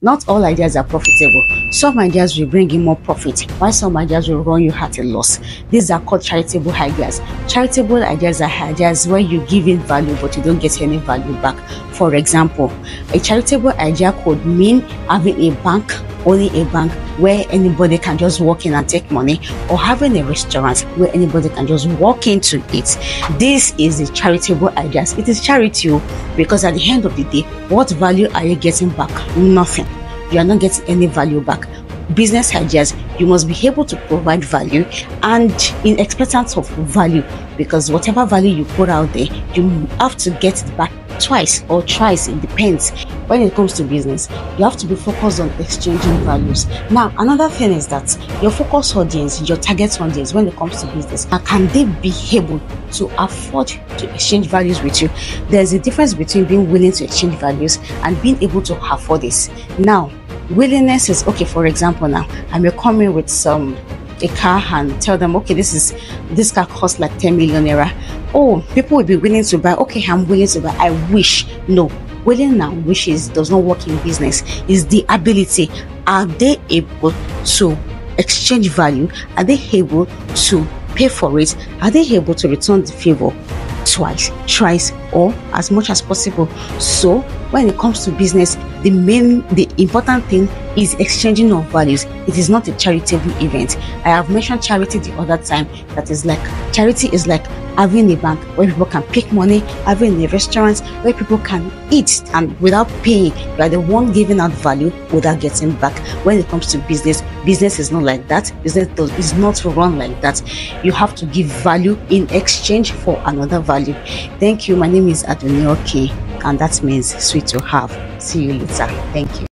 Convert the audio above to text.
Not all ideas are profitable. Some ideas will bring in more profit, while some ideas will run you at a loss. These are called charitable ideas. Charitable ideas are ideas where you give in value but you don't get any value back. For example, a charitable idea could mean having a bank, only a bank where anybody can just walk in and take money, or having a restaurant where anybody can just walk in to eat. This is the charitable ideas. It is charity, because at the end of the day, what value are you getting back? Nothing. You are not getting any value back. Business ideas, you must be able to provide value and in expectancy of value, because whatever value you put out there, you have to get it back twice or thrice. It depends. When it comes to business, you have to be focused on exchanging values. Now, another thing is that your focus audience, your target audience, when it comes to business, can they be able to afford to exchange values with you? There's a difference between being willing to exchange values and being able to afford this. Now, willingness is okay. For example, now I may come in with a car and tell them, okay, this car costs like 10 million naira. Oh, people will be willing to buy. Okay, I'm willing to buy. I wish. No, willing and wishes does not work in business. Is the ability. Are they able to exchange value? Are they able to pay for it? Are they able to return the favor twice, thrice, or as much as possible? So when it comes to business, the important thing is exchanging of values. It is not a charitable event. I have mentioned charity the other time. That is like, charity is like having a bank where people can pick money, having a restaurant where people can eat and without paying. You are the one giving out value without getting back. When it comes to business, business is not like that. Business is not run like that. You have to give value in exchange for another value. Thank you. My name is Adonioke, and that means sweet to have. See you later. Thank you.